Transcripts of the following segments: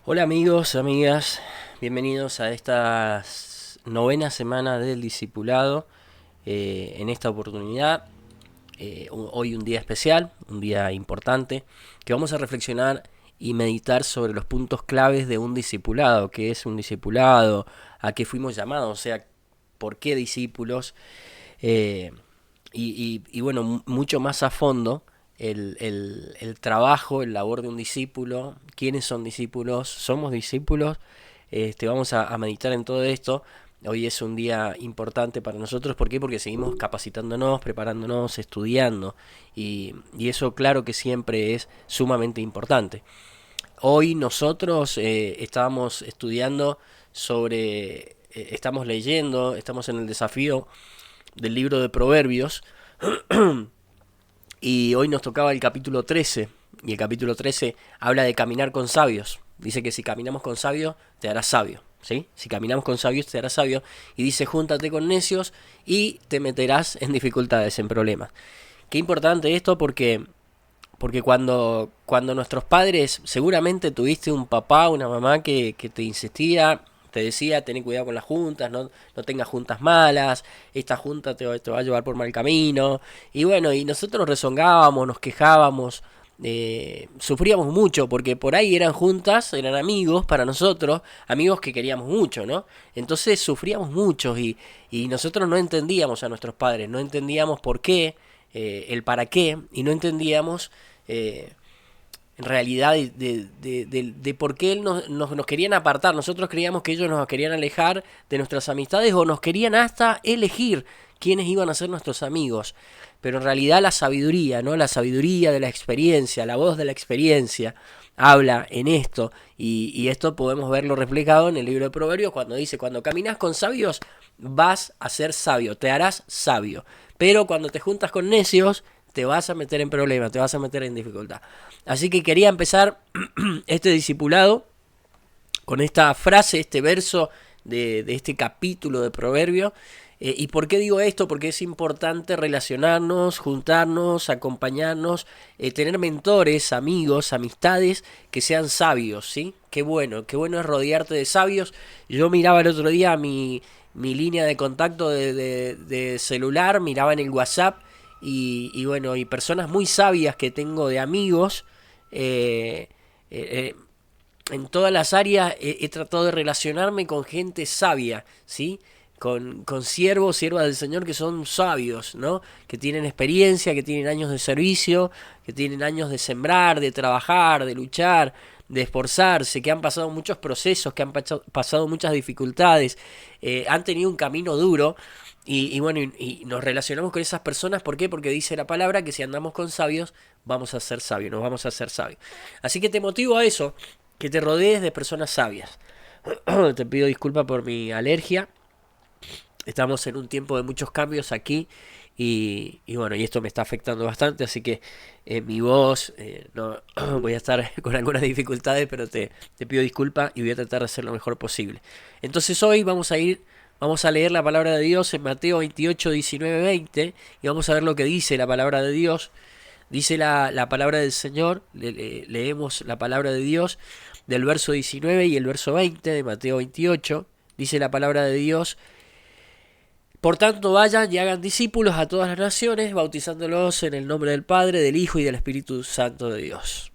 Hola amigos, amigas, bienvenidos a esta novena semana del discipulado. En esta oportunidad, hoy un día especial, un día importante, que vamos a reflexionar y meditar sobre los puntos claves de un discipulado, qué es un discipulado, a qué fuimos llamados, o sea, por qué discípulos, eh, y bueno, mucho más a fondo el trabajo, el labor de un discípulo, quiénes son discípulos, somos discípulos. Vamos a meditar en todo esto. Hoy es un día importante para nosotros. ¿Por qué? Porque seguimos capacitándonos, preparándonos, estudiando. Y eso claro que siempre es sumamente importante. Hoy nosotros estábamos estudiando estamos leyendo, estamos en el desafío del libro de Proverbios. Y hoy nos tocaba el capítulo 13. Y el capítulo 13 habla de caminar con sabios. Dice que si caminamos con sabios, te harás sabio. ¿Sí? Si caminamos con sabios, te harás sabio. Y dice, júntate con necios y te meterás en dificultades, en problemas. Qué importante esto porque cuando nuestros padres, seguramente tuviste un papá, una mamá que te insistía, te decía, ten cuidado con las juntas, no tengas juntas malas, esta junta te va a llevar por mal camino. Y bueno, y nosotros rezongábamos, nos quejábamos, sufríamos mucho, porque por ahí eran juntas, eran amigos para nosotros, amigos que queríamos mucho, ¿no? Entonces sufríamos mucho y nosotros no entendíamos a nuestros padres, no entendíamos por qué, el para qué, y no entendíamos eh, en realidad de por qué nos querían apartar. Nosotros creíamos que ellos nos querían alejar de nuestras amistades o nos querían hasta elegir quiénes iban a ser nuestros amigos. Pero en realidad la sabiduría, ¿no? La sabiduría de la experiencia, la voz de la experiencia habla en esto y esto podemos verlo reflejado en el libro de Proverbios cuando dice, cuando caminas con sabios vas a ser sabio, te harás sabio, pero cuando te juntas con necios te vas a meter en problemas, te vas a meter en dificultad. Así que quería empezar este discipulado con esta frase, este verso de este capítulo de Proverbio. ¿Y por qué digo esto? Porque es importante relacionarnos, juntarnos, acompañarnos, tener mentores, amigos, amistades que sean sabios, ¿sí? Qué bueno es rodearte de sabios. Yo miraba el otro día mi línea de contacto de celular, miraba en el WhatsApp y bueno, y personas muy sabias que tengo de amigos. eh, eh, en todas las áreas he tratado de relacionarme con gente sabia, ¿sí? Con siervos, siervas del Señor que son sabios, ¿no? Que tienen experiencia, que tienen años de servicio, que tienen años de sembrar, de trabajar, de luchar, de esforzarse, que han pasado muchos procesos, que han pasado muchas dificultades, han tenido un camino duro. Y bueno, y nos relacionamos con esas personas, ¿por qué? Porque dice la palabra que si andamos con sabios, vamos a ser sabios, nos vamos a ser sabios. Así que te motivo a eso, que te rodees de personas sabias. Te pido disculpas por mi alergia. Estamos en un tiempo de muchos cambios aquí y bueno, y esto me está afectando bastante, así que mi voz, no voy a estar con algunas dificultades, pero te pido disculpas y voy a tratar de hacer lo mejor posible. Entonces hoy vamos a leer la palabra de Dios en Mateo 28, 19, 20 y vamos a ver lo que dice la palabra de Dios. Dice la palabra del Señor, leemos la palabra de Dios del verso 19 y el verso 20 de Mateo 28. Dice la palabra de Dios, por tanto vayan y hagan discípulos a todas las naciones, bautizándolos en el nombre del Padre, del Hijo y del Espíritu Santo de Dios.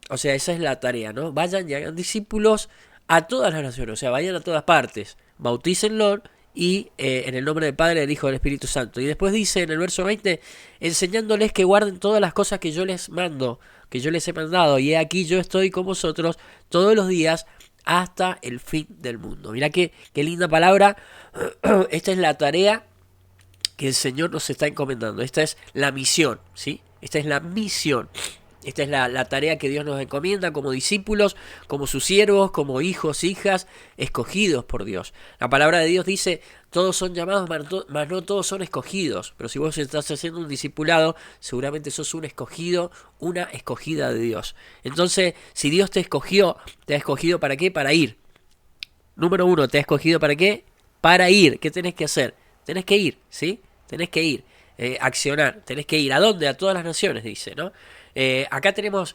O sea, esa es la tarea, ¿no? Vayan y hagan discípulos a todas las naciones, o sea, vayan a todas partes, bautícenlo y en el nombre del Padre, del Hijo y del Espíritu Santo. Y después dice en el verso 20, enseñándoles que guarden todas las cosas que yo les mando, que yo les he mandado, y he aquí yo estoy con vosotros todos los días hasta el fin del mundo. Mirá qué linda palabra. Esta es la tarea que el Señor nos está encomendando. Esta es la misión, ¿sí? Esta es la misión. Esta es la tarea que Dios nos encomienda como discípulos, como sus siervos, como hijos, hijas, escogidos por Dios. La palabra de Dios dice, todos son llamados, mas no todos son escogidos. Pero si vos estás haciendo un discipulado, seguramente sos un escogido, una escogida de Dios. Entonces, si Dios te ha escogido ¿para qué? Para ir. Número uno, ¿te ha escogido para qué? Para ir. ¿Qué tenés que hacer? Tenés que ir, ¿sí? Tenés que ir. Accionar. Tenés que ir. ¿A dónde? A todas las naciones, dice, ¿no? Acá tenemos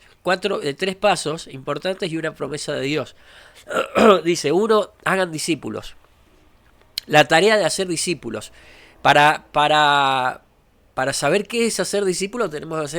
tres pasos importantes y una promesa de Dios. Dice, uno, hagan discípulos. La tarea de hacer discípulos. Para saber qué es hacer discípulo tenemos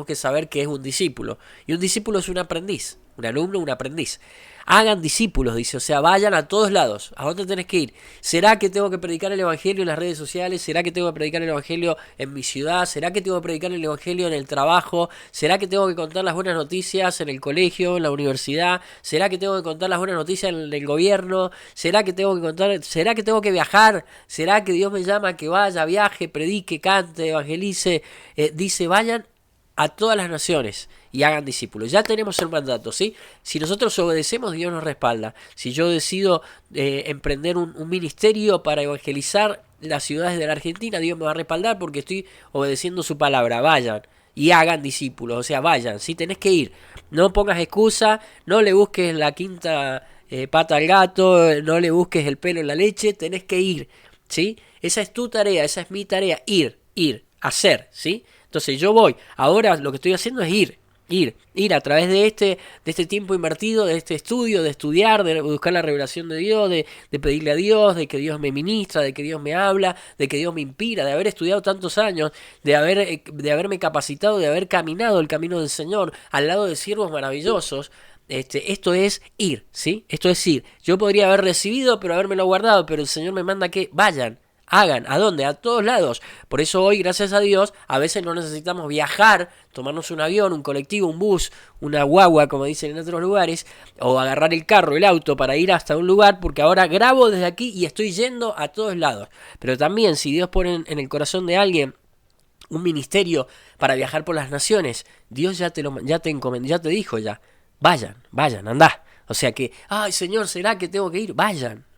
que saber qué es un discípulo. Y un discípulo es un aprendiz, un alumno, un aprendiz. Hagan discípulos, dice, o sea, vayan a todos lados. ¿A dónde tenés que ir? ¿Será que tengo que predicar el evangelio en las redes sociales? ¿Será que tengo que predicar el evangelio en mi ciudad? ¿Será que tengo que predicar el evangelio en el trabajo? ¿Será que tengo que contar las buenas noticias en el colegio, en la universidad? ¿Será que tengo que contar las buenas noticias en el gobierno? ¿Será que tengo que viajar? ¿Será que Dios me llama a que vaya, viaje, predique, cante, evangelice? Dice, vayan a todas las naciones y hagan discípulos. Ya tenemos el mandato, ¿sí? Si nosotros obedecemos, Dios nos respalda. Si yo decido emprender un ministerio para evangelizar las ciudades de la Argentina, Dios me va a respaldar porque estoy obedeciendo su palabra. Vayan y hagan discípulos, o sea, vayan, ¿sí? Tenés que ir. No pongas excusa, no le busques la quinta pata al gato, no le busques el pelo en la leche, tenés que ir, ¿sí? Esa es tu tarea, esa es mi tarea, ir, hacer, ¿sí? Entonces yo voy, ahora lo que estoy haciendo es ir a través de este tiempo invertido, de este estudio, de estudiar, de buscar la revelación de Dios, de pedirle a Dios, de que Dios me ministra, de que Dios me habla, de que Dios me inspira, de haber estudiado tantos años, de haberme capacitado, de haber caminado el camino del Señor al lado de siervos maravillosos. Esto es ir, ¿sí? Esto es ir. Yo podría haber recibido, pero habérmelo guardado, pero el Señor me manda que vayan. Hagan, ¿a dónde? A todos lados. Por eso hoy, gracias a Dios, a veces no necesitamos viajar, tomarnos un avión, un colectivo, un bus, una guagua, como dicen en otros lugares, o agarrar el carro, el auto para ir hasta un lugar, porque ahora grabo desde aquí y estoy yendo a todos lados. Pero también, si Dios pone en el corazón de alguien un ministerio para viajar por las naciones, Dios ya te encomendó, ya te dijo ya, vayan, andá. O sea que, ay Señor, ¿será que tengo que ir?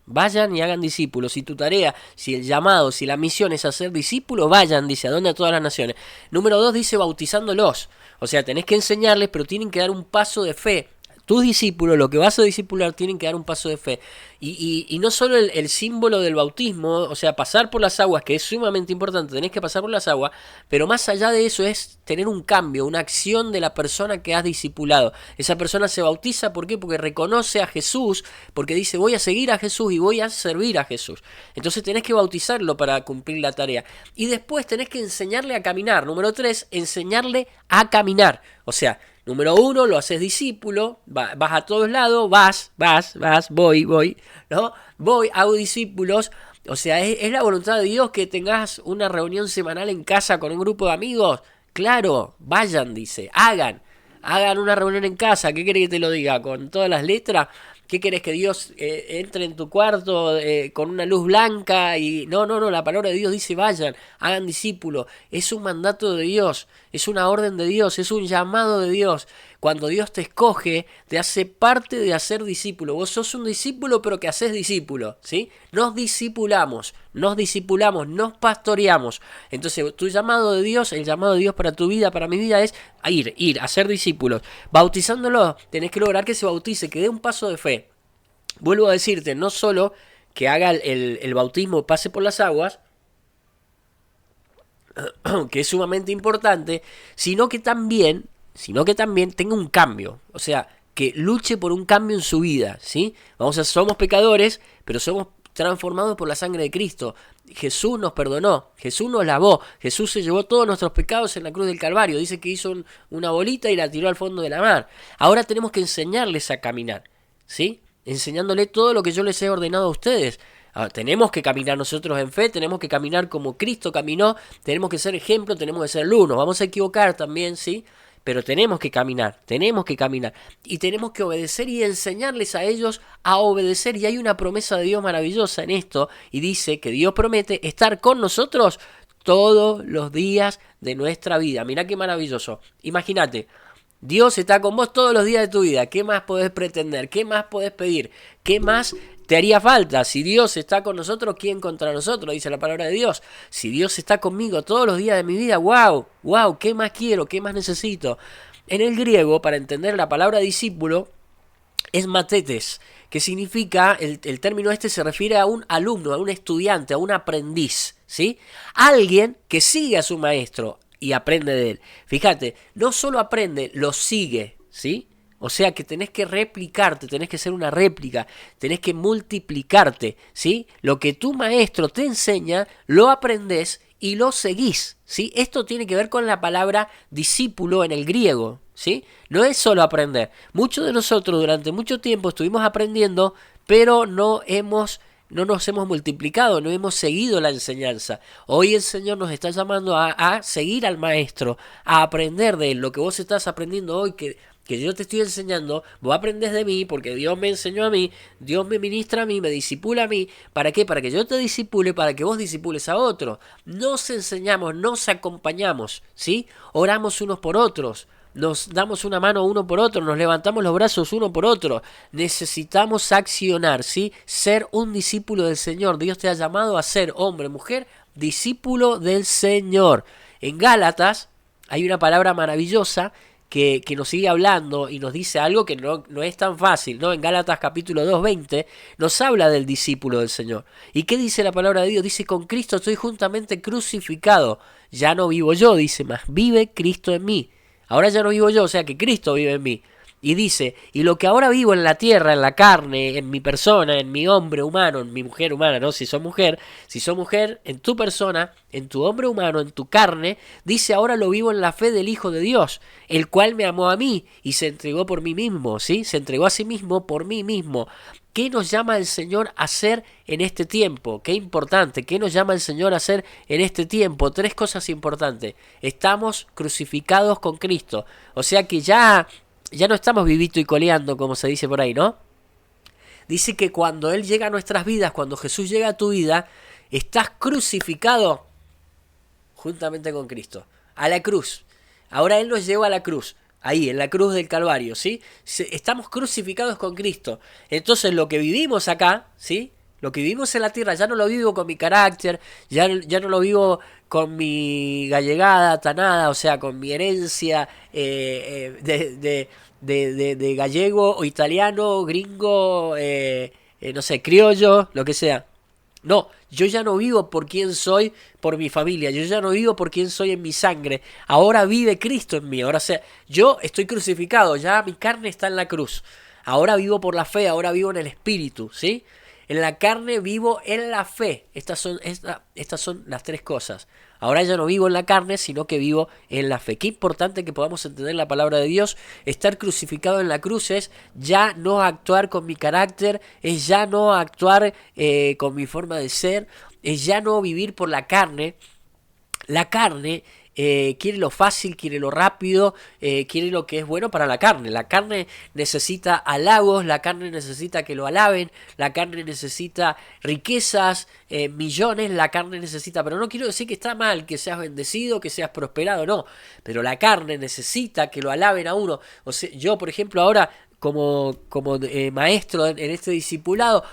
Vayan y hagan discípulos. Si tu tarea, si el llamado, si la misión es hacer discípulos, vayan, dice, ¿a dónde? A todas las naciones. Número 2 dice bautizándolos. O sea, tenés que enseñarles, pero tienen que dar un paso de fe. Tus discípulos, lo que vas a discipular, tienen que dar un paso de fe. Y no solo el símbolo del bautismo, o sea, pasar por las aguas, que es sumamente importante, tenés que pasar por las aguas, pero más allá de eso es tener un cambio, una acción de la persona que has discipulado. Esa persona se bautiza, ¿por qué? Porque reconoce a Jesús, porque dice, voy a seguir a Jesús y voy a servir a Jesús. Entonces tenés que bautizarlo para cumplir la tarea. Y después tenés que enseñarle a caminar. Número 3, enseñarle a caminar. O sea, número 1, lo haces discípulo, vas a todos lados, voy, ¿no? Hago discípulos. O sea, es la voluntad de Dios que tengas una reunión semanal en casa con un grupo de amigos. Claro, vayan, dice, hagan una reunión en casa. ¿Qué querés que te lo diga? ¿Con todas las letras? ¿Qué querés que Dios entre en tu cuarto con una luz blanca? Y no, la palabra de Dios dice vayan, hagan discípulos. Es un mandato de Dios, es una orden de Dios, es un llamado de Dios. Cuando Dios te escoge, te hace parte de hacer discípulo. Vos sos un discípulo, pero que haces discípulo, ¿sí? Nos discipulamos, nos pastoreamos. Entonces, tu llamado de Dios, el llamado de Dios para tu vida, para mi vida, es a ir, a ser discípulos. Bautizándolo, tenés que lograr que se bautice, que dé un paso de fe. Vuelvo a decirte, no solo que haga el bautismo, pase por las aguas, que es sumamente importante, sino que también tenga un cambio, o sea, que luche por un cambio en su vida, ¿sí? Somos pecadores, pero somos transformados por la sangre de Cristo. Jesús nos perdonó, Jesús nos lavó, Jesús se llevó todos nuestros pecados en la cruz del Calvario. Dice que hizo una bolita y la tiró al fondo de la mar. Ahora tenemos que enseñarles a caminar, ¿sí? Enseñándole todo lo que yo les he ordenado a ustedes. Tenemos que caminar nosotros en fe, tenemos que caminar como Cristo caminó, tenemos que ser ejemplo, tenemos que ser luz. Nos vamos a equivocar también, ¿sí? Pero tenemos que caminar y tenemos que obedecer y enseñarles a ellos a obedecer. Y hay una promesa de Dios maravillosa en esto, y dice que Dios promete estar con nosotros todos los días de nuestra vida. Mirá qué maravilloso. Imagínate, Dios está con vos todos los días de tu vida. ¿Qué más podés pretender? ¿Qué más podés pedir? ¿Qué más te haría falta? Si Dios está con nosotros, ¿quién contra nosotros? Dice la palabra de Dios. Si Dios está conmigo todos los días de mi vida, wow, ¿qué más quiero? ¿Qué más necesito? En el griego, para entender la palabra discípulo, es matetes, que significa, el término se refiere a un alumno, a un estudiante, a un aprendiz, ¿sí? Alguien que sigue a su maestro. y aprende de él. Fíjate, no solo aprende, lo sigue, ¿sí? O sea que tenés que replicarte, tenés que ser una réplica, tenés que multiplicarte, ¿sí? Lo que tu maestro te enseña, lo aprendés y lo seguís, ¿sí? Esto tiene que ver con la palabra discípulo en el griego, ¿sí? No es solo aprender. Muchos de nosotros durante mucho tiempo estuvimos aprendiendo, pero no nos hemos multiplicado, no hemos seguido la enseñanza. Hoy el Señor nos está llamando a seguir al Maestro, a aprender de él. Lo que vos estás aprendiendo hoy, que yo te estoy enseñando, vos aprendés de mí, porque Dios me enseñó a mí, Dios me ministra a mí, me disipula a mí. ¿Para qué? Para que yo te disipule, para que vos disipules a otro. Nos enseñamos, nos acompañamos, ¿sí? Oramos unos por otros. Nos damos una mano uno por otro, nos levantamos los brazos uno por otro. Necesitamos accionar, ¿sí? Ser un discípulo del Señor. Dios te ha llamado a ser hombre, mujer, discípulo del Señor. En Gálatas hay una palabra maravillosa que nos sigue hablando y nos dice algo que no es tan fácil, ¿no? En Gálatas capítulo 2:20 nos habla del discípulo del Señor. ¿Y qué dice la palabra de Dios? Dice, con Cristo estoy juntamente crucificado. Ya no vivo yo, dice, mas vive Cristo en mí. Ahora ya no vivo yo, o sea que Cristo vive en mí. Y dice, y lo que ahora vivo en la tierra, en la carne, en mi persona, en mi hombre humano, en mi mujer humana, ¿no? Si sos mujer, en tu persona, en tu hombre humano, en tu carne, dice, ahora lo vivo en la fe del Hijo de Dios, el cual me amó a mí y se entregó por mí mismo, ¿sí? Se entregó a sí mismo por mí mismo. ¿Qué nos llama el Señor a hacer en este tiempo? Qué importante. ¿Qué nos llama el Señor a hacer en este tiempo? 3 cosas importantes. Estamos crucificados con Cristo. O sea que ya no estamos vivito y coleando, como se dice por ahí, ¿no? Dice que cuando Él llega a nuestras vidas, cuando Jesús llega a tu vida, estás crucificado juntamente con Cristo. A la cruz. Ahora Él nos lleva a la cruz. Ahí, en la cruz del Calvario, ¿sí? Estamos crucificados con Cristo. Entonces, lo que vivimos acá, ¿sí? Lo que vivimos en la tierra, ya no lo vivo con mi carácter, ya no lo vivo con mi gallegada, tanada, o sea, con mi herencia de gallego o italiano, gringo, no sé, criollo, lo que sea. No, yo ya no vivo por quién soy, por mi familia, yo ya no vivo por quién soy en mi sangre, ahora vive Cristo en mí, ahora yo estoy crucificado, ya mi carne está en la cruz, ahora vivo por la fe, ahora vivo en el Espíritu, ¿sí? En la carne vivo en la fe, estas son las 3 cosas. Ahora ya no vivo en la carne, sino que vivo en la fe. Qué importante que podamos entender la palabra de Dios. Estar crucificado en la cruz es ya no actuar con mi carácter, es ya no actuar con mi forma de ser, es ya no vivir por la carne. La carne quiere lo fácil, quiere lo rápido, quiere lo que es bueno para la carne. La carne necesita halagos, la carne necesita que lo alaben, la carne necesita riquezas, millones, la carne necesita, pero no quiero decir que está mal que seas bendecido, que seas prosperado, no, pero la carne necesita que lo alaben a uno. O sea, yo por ejemplo ahora como maestro en este discipulado,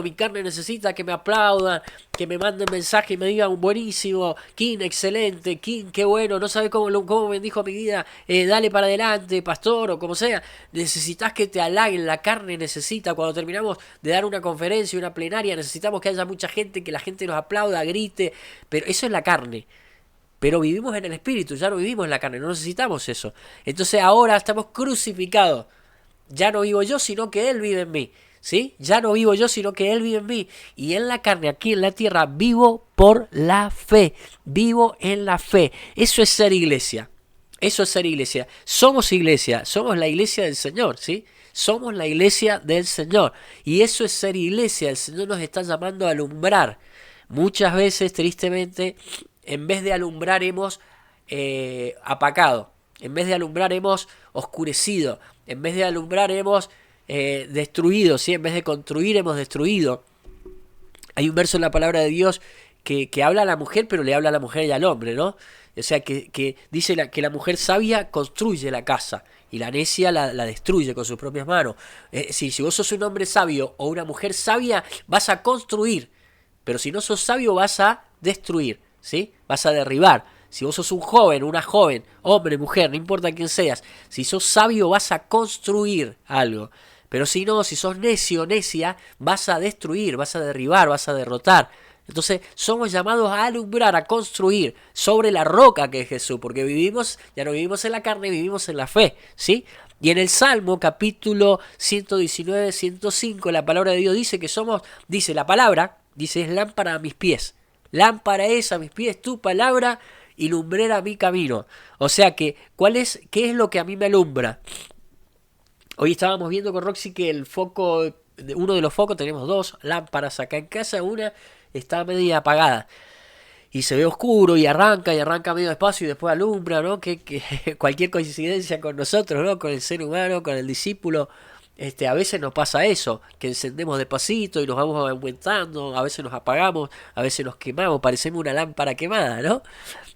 mi carne necesita que me aplaudan, que me manden mensaje y me digan buenísimo, Kim, excelente, Kim, qué bueno, no sabes cómo bendijo mi vida, dale para adelante, pastor, o como sea. Necesitas que te halaguen, la carne necesita, cuando terminamos de dar una conferencia, una plenaria, necesitamos que haya mucha gente, que la gente nos aplauda, grite, pero eso es la carne. Pero vivimos en el Espíritu, ya no vivimos en la carne, no necesitamos eso. Entonces ahora estamos crucificados. Ya no vivo yo, sino que Él vive en mí. ¿Sí? Ya no vivo yo, sino que Él vive en mí. Y en la carne, aquí en la tierra, vivo por la fe. Vivo en la fe. Eso es ser iglesia. Eso es ser iglesia. Somos iglesia. Somos la iglesia del Señor, ¿sí? Somos la iglesia del Señor. Y eso es ser iglesia. El Señor nos está llamando a alumbrar. Muchas veces, tristemente, en vez de alumbrar hemos apagado. En vez de alumbrar hemos oscurecido. En vez de alumbrar hemos destruido, ¿sí? En vez de construir hemos destruido. Hay un verso en la palabra de Dios que habla a la mujer, pero le habla a la mujer y al hombre, ¿no? O sea, que dice que la mujer sabia construye la casa y la necia la destruye con sus propias manos. Si vos sos un hombre sabio o una mujer sabia, vas a construir. Pero si no sos sabio, vas a destruir, ¿sí? Vas a derribar. Si vos sos un joven, una joven, hombre, mujer, no importa quién seas, si sos sabio vas a construir algo. Pero si no, si sos necio, necia, vas a destruir, vas a derribar, vas a derrotar. Entonces somos llamados a alumbrar, a construir sobre la roca que es Jesús, porque ya no vivimos en la carne, vivimos en la fe, ¿sí? Y en el Salmo capítulo 119, 105, la palabra de Dios dice que dice la palabra, dice es lámpara a mis pies. Lámpara es a mis pies tu palabra y lumbrera mi camino. O sea que, ¿qué es lo que a mí me alumbra? Hoy estábamos viendo con Roxy que uno de los focos, tenemos dos lámparas acá en casa, una está media apagada y se ve oscuro y arranca medio despacio y después alumbra, ¿no? Que cualquier coincidencia con nosotros, ¿no? Con el ser humano, con el discípulo, a veces nos pasa eso, que encendemos despacito y nos vamos aumentando, a veces nos apagamos, a veces nos quemamos, parecemos una lámpara quemada, ¿no?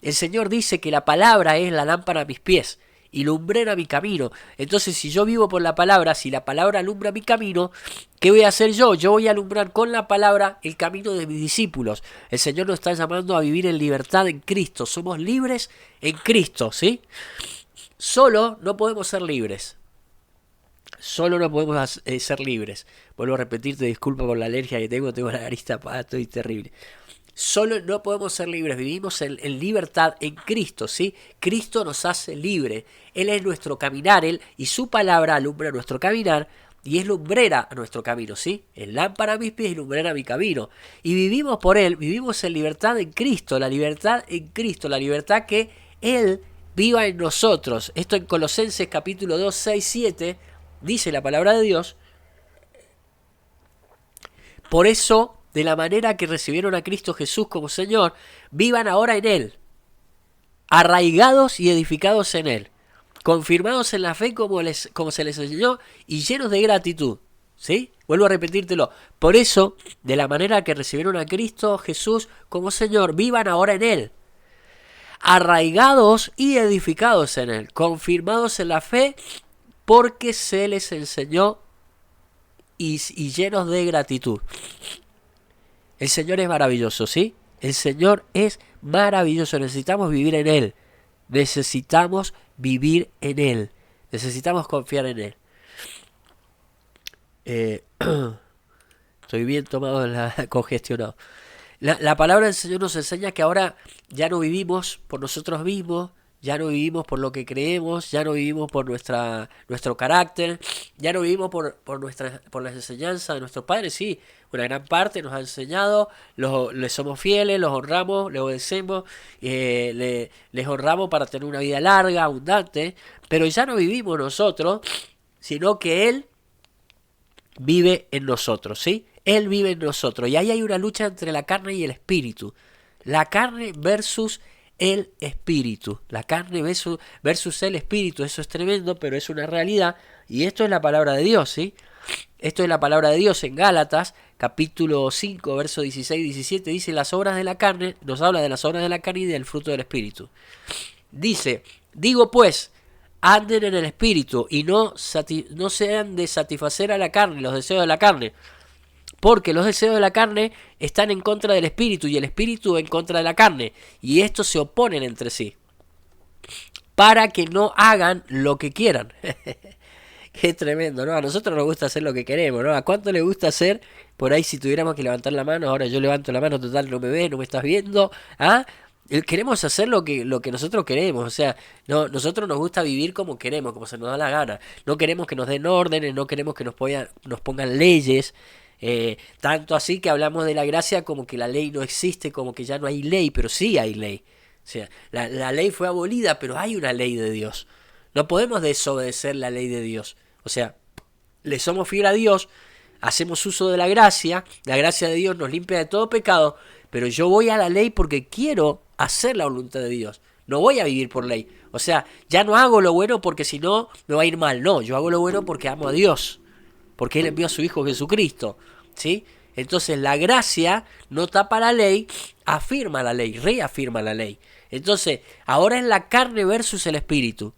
El Señor dice que la palabra es la lámpara a mis pies y lumbrera mi camino. Entonces, si yo vivo por la palabra, si la palabra alumbra mi camino, ¿qué voy a hacer yo? Yo voy a alumbrar con la palabra el camino de mis discípulos. El Señor nos está llamando a vivir en libertad en Cristo. Somos libres en Cristo, ¿sí? Solo no podemos ser libres. Solo no podemos ser libres. Vuelvo a repetirte, disculpa por la alergia que tengo la nariz tapada, estoy terrible. Solo no podemos ser libres, vivimos en libertad en Cristo, ¿sí? Cristo nos hace libre, Él es nuestro caminar, Él y su palabra alumbra nuestro caminar y es lumbrera a nuestro camino, ¿sí? Es lámpara a mis pies y lumbrera a mi camino. Y vivimos por Él, vivimos en libertad en Cristo, la libertad en Cristo, la libertad que Él viva en nosotros. Esto en Colosenses capítulo 2, 6, 7 dice la palabra de Dios. Por eso, de la manera que recibieron a Cristo Jesús como Señor, vivan ahora en Él, arraigados y edificados en Él, confirmados en la fe como se les enseñó y llenos de gratitud. ¿Sí? Vuelvo a repetírtelo. Por eso, de la manera que recibieron a Cristo Jesús como Señor, vivan ahora en Él, arraigados y edificados en Él, confirmados en la fe porque se les enseñó y llenos de gratitud. El Señor es maravilloso, ¿sí? El Señor es maravilloso. Necesitamos vivir en Él. Necesitamos vivir en Él. Necesitamos confiar en Él. Estoy bien tomado, congestionado. La palabra del Señor nos enseña que ahora ya no vivimos por nosotros mismos, ya no vivimos por lo que creemos, ya no vivimos por nuestro carácter, ya no vivimos por las enseñanzas de nuestros padres. Sí, una gran parte nos ha enseñado, les somos fieles, los honramos, les obedecemos, les honramos para tener una vida larga, abundante, pero ya no vivimos nosotros, sino que Él vive en nosotros, ¿sí? Él vive en nosotros, y ahí hay una lucha entre la carne y el espíritu. La carne versus el espíritu, la carne versus el espíritu. Eso es tremendo, pero es una realidad, y esto es la palabra de Dios, ¿sí? Esto es la palabra de Dios en Gálatas, capítulo 5, verso 16 y 17, dice las obras de la carne, nos habla de las obras de la carne y del fruto del espíritu. Dice, digo pues, anden en el espíritu y no sean de satisfacer a la carne, los deseos de la carne. Porque los deseos de la carne están en contra del espíritu y el espíritu en contra de la carne. Y estos se oponen entre sí. Para que no hagan lo que quieran. Qué tremendo, ¿no? A nosotros nos gusta hacer lo que queremos, ¿no? ¿A cuánto le gusta hacer? Por ahí si tuviéramos que levantar la mano, ahora yo levanto la mano, total, no me ves, no me estás viendo. ¿Ah? Queremos hacer lo que nosotros queremos, o sea, no, nosotros nos gusta vivir como queremos, como se nos da la gana. No queremos que nos den órdenes, no queremos que nos pongan leyes. Tanto así que hablamos de la gracia como que la ley no existe, como que ya no hay ley, pero sí hay ley. O sea, la ley fue abolida, pero hay una ley de Dios. No podemos desobedecer la ley de Dios. O sea, le somos fieles a Dios, hacemos uso de la gracia de Dios nos limpia de todo pecado, pero yo voy a la ley porque quiero hacer la voluntad de Dios. No voy a vivir por ley. O sea, ya no hago lo bueno porque si no me va a ir mal. No, yo hago lo bueno porque amo a Dios, porque Él envió a su Hijo Jesucristo, ¿sí? Entonces la gracia no tapa la ley, afirma la ley, reafirma la ley. Entonces, ahora es la carne versus el espíritu.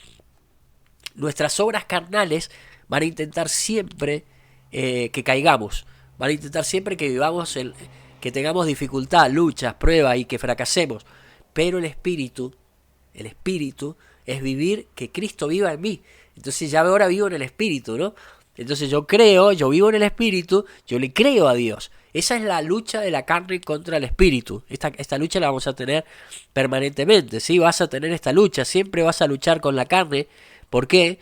Nuestras obras carnales van a intentar siempre que caigamos, van a intentar siempre que vivamos, que tengamos dificultad, luchas, pruebas y que fracasemos. Pero el espíritu es vivir, que Cristo viva en mí. Entonces ya ahora vivo en el espíritu, ¿no? Entonces yo vivo en el espíritu, yo le creo a Dios. Esa es la lucha de la carne contra el espíritu. Esta lucha la vamos a tener permanentemente, ¿sí? Vas a tener esta lucha, siempre vas a luchar con la carne. ¿Por qué?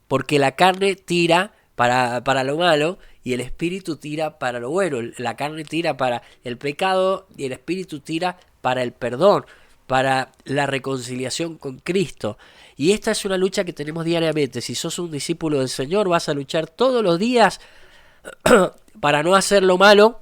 Porque la carne tira para lo malo y el espíritu tira para lo bueno. La carne tira para el pecado y el espíritu tira para el perdón, para la reconciliación con Cristo. Y esta es una lucha que tenemos diariamente. Si sos un discípulo del Señor, vas a luchar todos los días para no hacer lo malo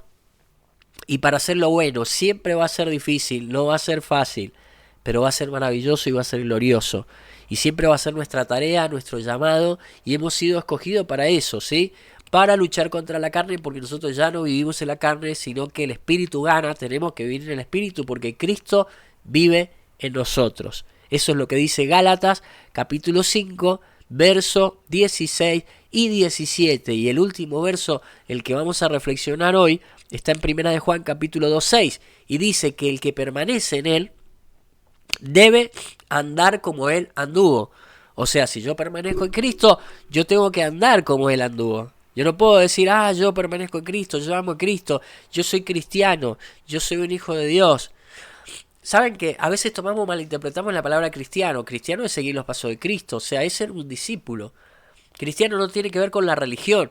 y para hacer lo bueno. Siempre va a ser difícil, no va a ser fácil, pero va a ser maravilloso y va a ser glorioso. Y siempre va a ser nuestra tarea, nuestro llamado, y hemos sido escogidos para eso, ¿sí? Para luchar contra la carne, porque nosotros ya no vivimos en la carne, sino que el Espíritu gana. Tenemos que vivir en el Espíritu porque Cristo vive en nosotros. Eso es lo que dice Gálatas capítulo 5, verso 16 y 17. Y el último verso, el que vamos a reflexionar hoy, está en Primera de Juan capítulo 2, 6. Y dice que el que permanece en él debe andar como él anduvo. O sea, si yo permanezco en Cristo, yo tengo que andar como él anduvo. Yo no puedo decir, yo permanezco en Cristo, yo amo a Cristo, yo soy cristiano, yo soy un hijo de Dios. Saben que a veces malinterpretamos la palabra cristiano. Cristiano es seguir los pasos de Cristo, o sea, es ser un discípulo. Cristiano no tiene que ver con la religión.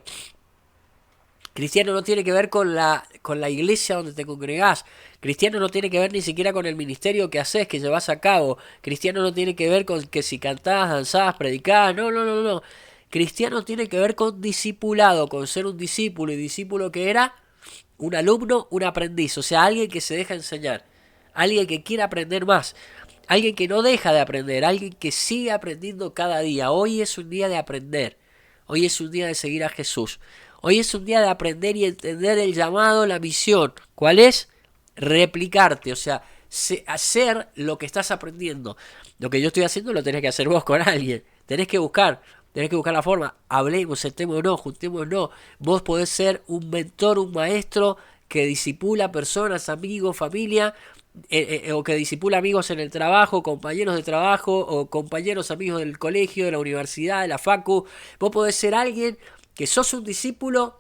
Cristiano no tiene que ver con la iglesia donde te congregás. Cristiano no tiene que ver ni siquiera con el ministerio que haces, que llevas a cabo. Cristiano no tiene que ver con que si cantás, danzás, predicás. No. Cristiano tiene que ver con discipulado, con ser un discípulo. Y discípulo que era un alumno, un aprendiz. O sea, alguien que se deja enseñar. Alguien que quiere aprender más. Alguien que no deja de aprender. Alguien que sigue aprendiendo cada día. Hoy es un día de aprender. Hoy es un día de seguir a Jesús. Hoy es un día de aprender y entender el llamado, la misión. ¿Cuál es? Replicarte, o sea, hacer lo que estás aprendiendo. Lo que yo estoy haciendo lo tenés que hacer vos con alguien. Tenés que buscar la forma. Hablemos, sentémonos, juntémonos. Vos podés ser un mentor, un maestro que disipula personas, amigos, familia, o que disipula amigos en el trabajo, compañeros de trabajo, o compañeros amigos del colegio, de la universidad, de la facu. Vos podés ser alguien que sos un discípulo,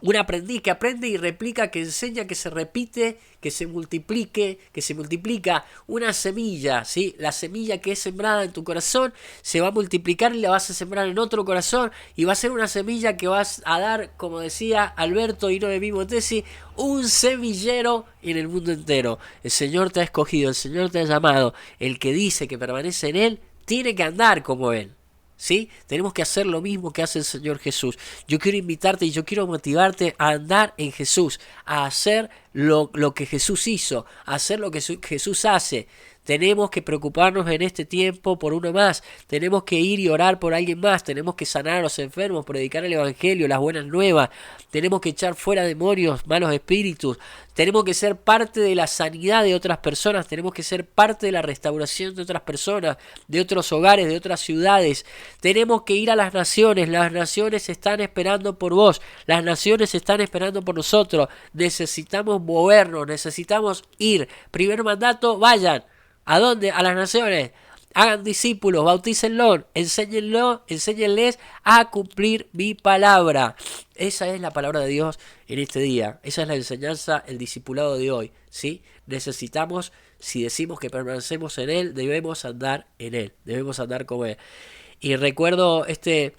un aprendiz que aprende y replica, que enseña, que se repite, que se multiplica una semilla, ¿sí? La semilla que es sembrada en tu corazón se va a multiplicar y la vas a sembrar en otro corazón y va a ser una semilla que vas a dar, como decía Alberto Hino de Mimotesi, un semillero en el mundo entero. El Señor te ha escogido, el Señor te ha llamado. El que dice que permanece en Él tiene que andar como Él. ¿Sí? Tenemos que hacer lo mismo que hace el Señor Jesús. Yo quiero invitarte y yo quiero motivarte a andar en Jesús, a hacer lo que Jesús hizo, a hacer lo que Jesús hace. Tenemos que preocuparnos en este tiempo por uno más. Tenemos que ir y orar por alguien más. Tenemos que sanar a los enfermos, predicar el evangelio, las buenas nuevas. Tenemos que echar fuera demonios, malos espíritus. Tenemos que ser parte de la sanidad de otras personas. Tenemos que ser parte de la restauración de otras personas, de otros hogares, de otras ciudades. Tenemos que ir a las naciones. Las naciones están esperando por vos. Las naciones están esperando por nosotros. Necesitamos movernos, necesitamos ir. Primer mandato, vayan. ¿A dónde? A las naciones. Hagan discípulos, bautícenlos, enséñenles a cumplir mi palabra. Esa es la palabra de Dios en este día. Esa es la enseñanza, el discipulado de hoy, ¿sí? Necesitamos, si decimos que permanecemos en Él, debemos andar en Él. Debemos andar como Él. Y recuerdo este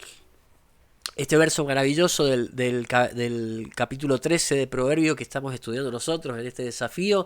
verso maravilloso del capítulo 13 de Proverbio que estamos estudiando nosotros en este desafío.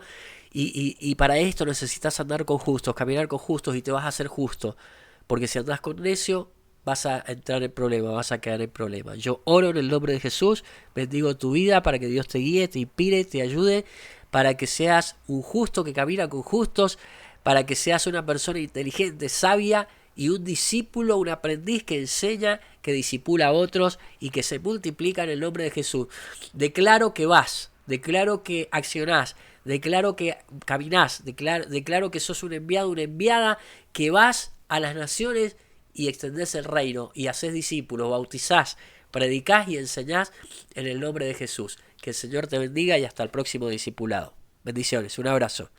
Y para esto necesitas andar con justos, caminar con justos y te vas a hacer justo. Porque si andas con necio, vas a entrar en problemas, vas a quedar en problemas. Yo oro en el nombre de Jesús, bendigo tu vida para que Dios te guíe, te inspire, te ayude, para que seas un justo que camina con justos, para que seas una persona inteligente, sabia y un discípulo, un aprendiz que enseña, que disipula a otros y que se multiplica en el nombre de Jesús. Declaro que vas, declaro que accionás, declaro que caminás, declaro que sos un enviado, una enviada, que vas a las naciones y extendés el reino y haces discípulos, bautizás, predicás y enseñás en el nombre de Jesús. Que el Señor te bendiga y hasta el próximo discipulado. Bendiciones, un abrazo.